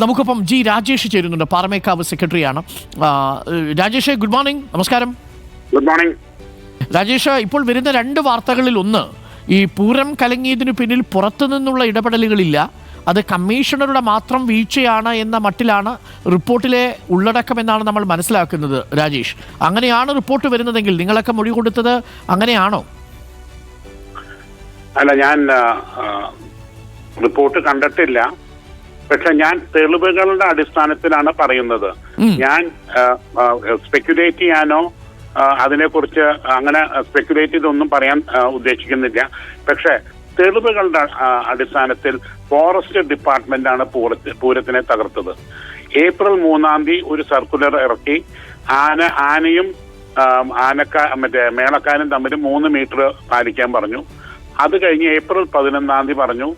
നമുക്കൊപ്പം ജി രാജേഷ് ചേരുന്നുണ്ട്, പാറമേക്കാവ് സെക്രട്ടറിയാണ്. Rajesh, good morning. നമസ്കാരം. ഗുഡ് മോർണിംഗ് രാജേഷ്, ഇപ്പോൾ വരുന്ന രണ്ട് വാർത്തകളിൽ ഒന്ന്, ഈ പൂരം കലങ്ങിയതിനു പിന്നിൽ പുറത്തുനിന്നുള്ള ഇടപെടലുകളില്ല, അത് കമ്മീഷണറുടെ മാത്രം വീഴ്ചയാണ് എന്ന മട്ടിലാണ് റിപ്പോർട്ടിലെ ഉള്ളടക്കമെന്നാണ് നമ്മൾ മനസ്സിലാക്കുന്നത്. രാജേഷ്, അങ്ങനെയാണ് റിപ്പോർട്ട് വരുന്നതെങ്കിൽ നിങ്ങളൊക്കെ മൊഴി കൊടുത്തത് അങ്ങനെയാണോ? അല്ല, ഞാൻ റിപ്പോർട്ട് കണ്ടിട്ടില്ല. പക്ഷെ ഞാൻ തെളിവുകളുടെ അടിസ്ഥാനത്തിലാണ് പറയുന്നത്. ഞാൻ സ്പെക്യുലേറ്റ് ചെയ്യാനോ അതിനെക്കുറിച്ച് അങ്ങനെ സ്പെക്യുലേറ്റ് ചെയ്തൊന്നും പറയാൻ ഉദ്ദേശിക്കുന്നില്ല. പക്ഷെ തെളിവുകളുടെ അടിസ്ഥാനത്തിൽ ഫോറസ്റ്റ് ഡിപ്പാർട്ട്മെന്റാണ് പൂരത്തിനെ തകർത്തത്. ഏപ്രിൽ 3 ഒരു സർക്കുലർ ഇറക്കി ആനയും മേളക്കാരും തമ്മിൽ 3 മീറ്റർ പാലിക്കാൻ പറഞ്ഞു. അത് കഴിഞ്ഞ് ഏപ്രിൽ 11 പറഞ്ഞു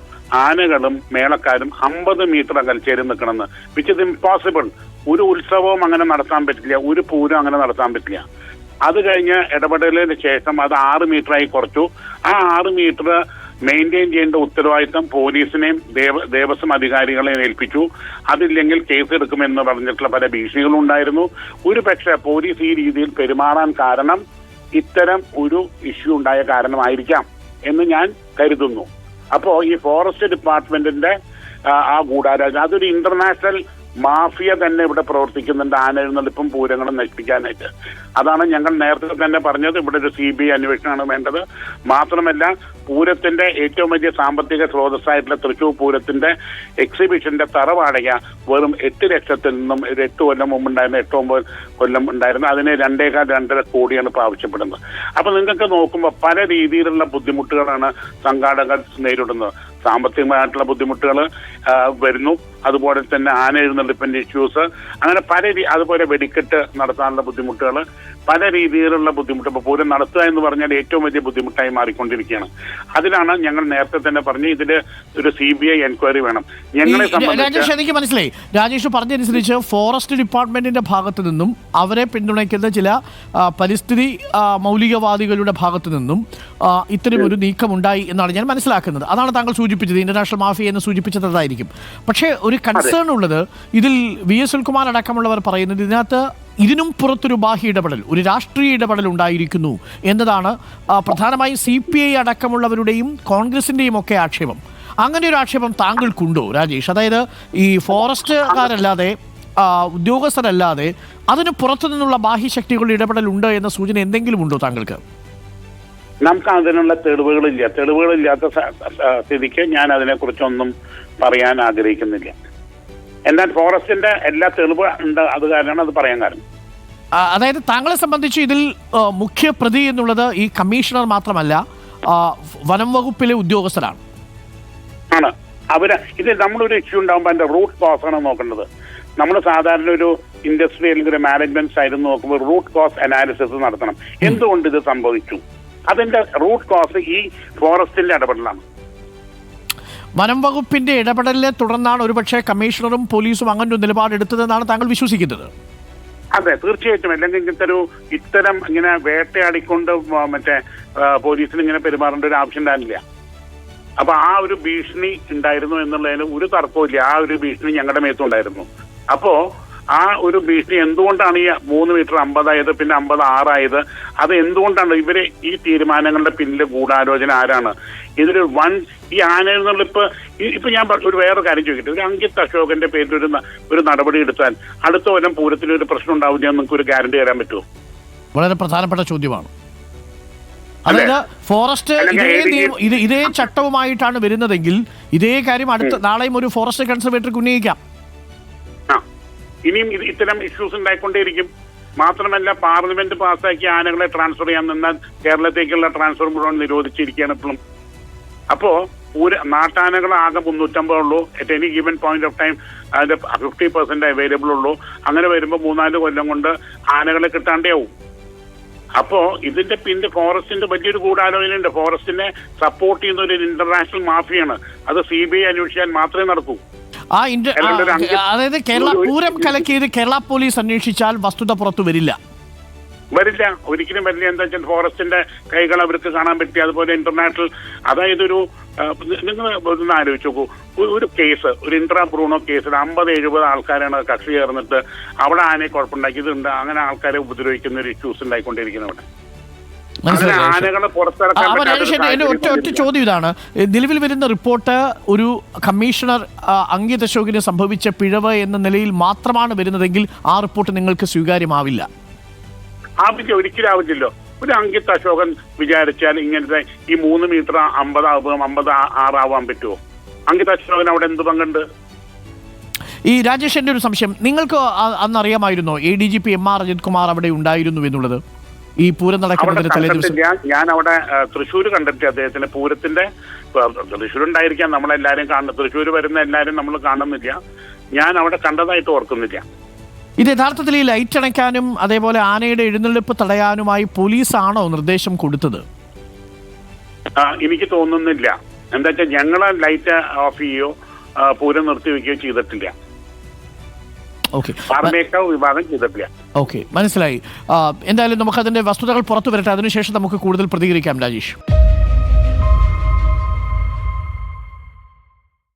ആനകളും മേളക്കാരും 50 മീറ്റർ അകൽച്ചേരി നിൽക്കണമെന്ന്. Which is impossible. ഒരു ഉത്സവവും അങ്ങനെ നടത്താൻ പറ്റില്ല, ഒരു പൂരം അങ്ങനെ നടത്താൻ പറ്റില്ല. അത് കഴിഞ്ഞ് ഇടപെടലിന് ശേഷം അത് 6 മീറ്ററായി കുറച്ചു. ആ 6 മീറ്റർ മെയിൻറ്റെയിൻ ചെയ്യേണ്ട ഉത്തരവാദിത്തം പോലീസിനെയും ദേവസ്വം അധികാരികളെയും ഏൽപ്പിച്ചു. അതില്ലെങ്കിൽ കേസ് എടുക്കുമെന്ന് പറഞ്ഞിട്ടുള്ള പല ഭീഷണികളും ഉണ്ടായിരുന്നു. ഒരു പക്ഷേ പോലീസ് ഈ രീതിയിൽ പെരുമാറാൻ കാരണം ഇത്തരം ഒരു ഇഷ്യൂ ഉണ്ടായ കാരണമായിരിക്കാം എന്ന് ഞാൻ കരുതുന്നു. അപ്പോ ഈ ഫോറസ്റ്റ് ഡിപ്പാർട്ട്മെന്റിന്റെ ആ ഗൂഢാലോചന, അതൊരു ഇന്റർനാഷണൽ മാഫിയ തന്നെ ഇവിടെ പ്രവർത്തിക്കുന്നുണ്ട് ആനെഴുന്നള്ളിപ്പും പൂരങ്ങളും നശിപ്പിക്കാനായിട്ട്. അതാണ് ഞങ്ങൾ നേരത്തെ തന്നെ പറഞ്ഞത്, ഇവിടെ ഒരു CBI അന്വേഷണമാണ് വേണ്ടത്. മാത്രമല്ല, പൂരത്തിന്റെ ഏറ്റവും വലിയ സാമ്പത്തിക സ്രോതസ്സായിട്ടുള്ള തൃശ്ശൂർ പൂരത്തിന്റെ എക്സിബിഷന്റെ തറവാടക വെറും 8 ലക്ഷത്തിൽ നിന്നും 8 കൊല്ലം മുമ്പുണ്ടായിരുന്ന 8-9 കൊല്ലം ഉണ്ടായിരുന്നു അതിന് 2.5 കോടിയാണ് ഇപ്പോൾ ആവശ്യപ്പെടുന്നത്. അപ്പൊ നിങ്ങൾക്ക് നോക്കുമ്പോൾ പല രീതിയിലുള്ള ബുദ്ധിമുട്ടുകളാണ് സംഘാടകർ നേരിടുന്നത്. സാമ്പത്തികമായിട്ടുള്ള ബുദ്ധിമുട്ടുകൾ വരുന്നു, അതുപോലെ തന്നെ ആന എഴുന്നള്ളിപ്പിന്റെ ഇഷ്യൂസ്, അങ്ങനെ അതുപോലെ വെടിക്കെട്ട് നടത്താനുള്ള ബുദ്ധിമുട്ടുകൾ, പല രീതിയിലുള്ള ബുദ്ധിമുട്ട്. ഇപ്പോൾ പൂരം നടത്തുക എന്ന് പറഞ്ഞാൽ ഏറ്റവും വലിയ ബുദ്ധിമുട്ടായി മാറിക്കൊണ്ടിരിക്കുകയാണ്. അതിലാണ് ഞങ്ങൾ നേരത്തെ തന്നെ പറഞ്ഞ് ഇതിൽ ഒരു CBI എൻക്വയറി വേണം. ഞങ്ങളെ രാജേഷ്, എനിക്ക് മനസ്സിലായി. രാജേഷ് പറഞ്ഞതനുസരിച്ച് ഫോറസ്റ്റ് ഡിപ്പാർട്ട്മെന്റിന്റെ ഭാഗത്തു നിന്നും അവരെ പിന്തുണയ്ക്കുന്ന ചില പരിസ്ഥിതി മൗലികവാദികളുടെ ഭാഗത്തു നിന്നും ഇത്തരം ഒരു നീക്കമുണ്ടായി എന്നാണ് ഞാൻ മനസ്സിലാക്കുന്നത്. അതാണ് താങ്കൾ സൂചിപ്പിച്ചത്, ഇന്റർനാഷണൽ മാഫിയ എന്ന് സൂചിപ്പിച്ചത് അതായിരിക്കും. പക്ഷേ ഒരു കൺസേൺ ഉള്ളത്, ഇതിൽ VS സുനിൽകുമാർ അടക്കമുള്ളവർ പറയുന്നത് ഇതിനകത്ത് ഇതിനും പുറത്തൊരു ബാഹ്യ ഇടപെടൽ, ഒരു രാഷ്ട്രീയ ഇടപെടൽ ഉണ്ടായിരിക്കുന്നു എന്നതാണ് പ്രധാനമായും CPI അടക്കമുള്ളവരുടെയും കോൺഗ്രസിന്റെയും ഒക്കെ ആക്ഷേപം. അങ്ങനെ ഒരു ആക്ഷേപം താങ്കൾക്കുണ്ടോ രാജേഷ്? അതായത് ഈ ഫോറസ്റ്റുകാരല്ലാതെ ഉദ്യോഗസ്ഥരല്ലാതെ അതിന് പുറത്തു നിന്നുള്ള ബാഹ്യശക്തികളുടെ ഇടപെടൽ ഉണ്ട് എന്ന സൂചന എന്തെങ്കിലും ഉണ്ടോ താങ്കൾക്ക്? നമുക്ക് അതിനുള്ള തെളിവുകളില്ലാത്ത സ്ഥിതിക്ക് ഞാൻ അതിനെക്കുറിച്ചൊന്നും പറയാൻ ആഗ്രഹിക്കുന്നില്ല. എന്നാൽ ഫോറസ്റ്റിന്റെ എല്ലാ തെളിവ് ഉണ്ട്, അത് കാരണമാണ് അത് പറയാൻ കാരണം. അതായത് താങ്കളെ സംബന്ധിച്ച് ഇതിൽ മുഖ്യ പ്രതി എന്നുള്ളത് ഈ കമ്മീഷണർ മാത്രമല്ല, വനം വകുപ്പിലെ ഉദ്യോഗസ്ഥരാണ്. ഇത് നമ്മളൊരു ഇഷ്യൂ ഉണ്ടാകുമ്പോൾ അതിന്റെ റൂട്ട് കോസ് ആണ് നോക്കേണ്ടത്. നമ്മൾ സാധാരണ ഒരു ഇൻഡസ്ട്രി അല്ലെങ്കിൽ ഒരു മാനേജ്മെന്റ് സൈഡിൽ നോക്കുമ്പോൾ റൂട്ട് കോസ് അനാലിസിസ് നടത്തണം. എന്തുകൊണ്ട് ഇത് സംഭവിച്ചു? അതിന്റെ റൂട്ട് കോസ് ഈ ഫോറസ്റ്റിന്റെ ഇടപെടലാണ്. വനം വകുപ്പിന്റെ ഇടപെടലിനെ തുടർന്നാണ് ഒരുപക്ഷെ കമ്മീഷണറും പോലീസും അങ്ങനെ ഒരു നിലപാടെടുത്തതെന്നാണ് താങ്കൾ വിശ്വസിക്കുന്നത്? അതെ, തീർച്ചയായിട്ടും. അല്ലെങ്കിൽ ഇത്തരം ഇങ്ങനെ വേട്ടയാടിക്കൊണ്ട് പോലീസിന് ഇങ്ങനെ പെരുമാറേണ്ട ഒരു ആവശ്യം ഉണ്ടായിരുന്നില്ല. അപ്പൊ ആ ഒരു ഭീഷണി ഉണ്ടായിരുന്നു എന്നുള്ളതിന് ഒരു തർക്കവും ഇല്ല. ആ ഒരു ഭീഷണി ഞങ്ങളുടെ മേത്തുണ്ടായിരുന്നു. അപ്പോ ആ ഒരു ഭീഷണി എന്തുകൊണ്ടാണ് ഈ 3 മീറ്റർ 50 ആയത്, പിന്നെ 56 ആയത്? അത് എന്തുകൊണ്ടാണ്? ഇവര് ഈ തീരുമാനങ്ങളുടെ പിന്നിലെ ഗൂഢാലോചന ആരാണ്? ഇതിൽ ഈ ആനയെന്നുള്ളിപ്പോ ഞാൻ ഒരു വേറെ കാര്യം ചോദിക്കട്ടെ, ഒരു അങ്കിത് അശോകന്റെ പേരിൽ ഒരു നടപടി എടുത്താൽ അടുത്ത കൊല്ലം പൂരത്തിന് ഒരു പ്രശ്നം ഉണ്ടാവില്ല എന്ന് നിങ്ങൾക്ക് ഒരു ഗ്യാരണ്ടി തരാൻ പറ്റുമോ? വളരെ പ്രധാനപ്പെട്ട ചോദ്യമാണ്. അതായത് ഫോറസ്റ്റ് ഇതേ ചട്ടവുമായിട്ടാണ് വരുന്നതെങ്കിൽ ഇതേ കാര്യം നാളെയും ഒരു ഫോറസ്റ്റ് കൺസർവേറ്റർക്ക് ഉന്നയിക്കാം. ഇനിയും ഇത്തരം ഇഷ്യൂസ് ഉണ്ടായിക്കൊണ്ടേയിരിക്കും. മാത്രമല്ല, പാർലമെന്റ് പാസ്സാക്കിയ ആനകളെ ട്രാൻസ്ഫർ ചെയ്യാൻ നിന്നാൽ കേരളത്തേക്കുള്ള ട്രാൻസ്ഫർ മുഴുവൻ നിരോധിച്ചിരിക്കുകയാണ് ഇപ്പോഴും. അപ്പോ നാട്ടാനകൾ ആകെ 350 ഉള്ളൂ. At any given point of time അതിന്റെ 50% അവൈലബിൾ ഉള്ളൂ. അങ്ങനെ വരുമ്പോൾ 3-4 കൊല്ലം കൊണ്ട് ആനകളെ കിട്ടാണ്ടേയാവും. അപ്പോ ഇതിന്റെ പിന്നെ ഫോറസ്റ്റിന്റെ വലിയൊരു ഗൂഢാലോചനയുണ്ട്. ഫോറസ്റ്റിനെ സപ്പോർട്ട് ചെയ്യുന്ന ഒരു ഇന്റർനാഷണൽ മാഫിയാണ്. അത് CBI അന്വേഷിച്ചാൽ മാത്രമേ നടക്കൂ. അതായത് കേരള പൂരം കലക്കിയത് കേരള പോലീസ് അന്വേഷിച്ചാൽ വസ്തുത പുറത്തു വരില്ല. വരില്ല, ഒരിക്കലും വരില്ല. എന്താ വെച്ചാൽ ഫോറസ്റ്റിന്റെ കൈകൾ അവർക്ക് കാണാൻ പറ്റി. അതുപോലെ ഇന്റർനാഷണൽ, അതായത് നിങ്ങൾ ഒന്ന് ആലോചിച്ച് നോക്കൂ, ഒരു കേസ്, ഒരു ഇൻട്രാ ബ്രൂണോ കേസിൽ 50-70 ആൾക്കാരാണ് കക്ഷി ചേർന്നിട്ട് അവിടെ ആനയെ കുഴപ്പമുണ്ടാക്കിയതുണ്ട്. അങ്ങനെ ആൾക്കാരെ ഉപദ്രവിക്കുന്ന ഒരു ഇഷ്യൂസ് ഉണ്ടായിക്കൊണ്ടിരിക്കുന്നു അവിടെ. ആനകളെ എന്റെ ഒറ്റ ചോദ്യം ഇതാണ്, നിലവിൽ വരുന്ന റിപ്പോർട്ട് ഒരു കമ്മീഷണർ അങ്കിത് അശോകിന് സംഭവിച്ച പിഴവ് എന്ന നിലയിൽ മാത്രമാണ് വരുന്നതെങ്കിൽ ആ റിപ്പോർട്ട് നിങ്ങൾക്ക് സ്വീകാര്യമാവില്ല. ആവില്ല, ഒരിക്കലും ആവില്ലല്ലോ. ഒരു അങ്കിത് അശോകൻ വിചാരിച്ചാൽ ഇങ്ങനത്തെ ഈ 3 മീറ്റർ 56 ആവാൻ പറ്റുമോ? അങ്കിത് അശോകൻ അവിടെ എന്ത് പങ്കുണ്ട്? ഈ രാജേഷ്, എന്റെ ഒരു സംശയം, നിങ്ങൾക്ക് അന്ന് അറിയാമായിരുന്നോ ADGP MR അജിത് കുമാർ അവിടെ ഉണ്ടായിരുന്നു എന്നുള്ളത്? ഈ പൂരം നടക്കുന്നതിന് തലേദിവസം ഞാൻ അവിടെ തൃശ്ശൂർ കണ്ടിട്ട് അദ്ദേഹത്തിന് പൂരത്തിന്റെ, തൃശ്ശൂർ ഉണ്ടായിരിക്കാം, നമ്മളെല്ലാരും കാണുന്നത്, തൃശ്ശൂർ വരുന്ന എല്ലാരും നമ്മൾ കാണുന്നില്ല, ഞാൻ അവിടെ കണ്ടതായിട്ട് ഓർക്കുന്നില്ല. ഇത് യഥാർത്ഥത്തിൽ ഈ ലൈറ്റ് അണയ്ക്കാനും അതേപോലെ ആനയുടെ എഴുന്നള്ളിപ്പ് തടയാനുമായി പോലീസാണോ നിർദ്ദേശം കൊടുത്തത്? എനിക്ക് തോന്നുന്നില്ല. എന്താ വെച്ചാൽ ഞങ്ങളെ ലൈറ്റ് ഓഫ് ചെയ്യുകയോ പൂരം നിർത്തിവെക്കുകയോ ചെയ്തിട്ടില്ല. വിഭാഗം ചെയ്തിട്ടില്ല. ഓക്കെ, മനസ്സിലായി. എന്തായാലും നമുക്കതിന്റെ വസ്തുതകൾ പുറത്തു വരട്ടെ, അതിനുശേഷം നമുക്ക് കൂടുതൽ പ്രതികരിക്കാം രാജേഷ്.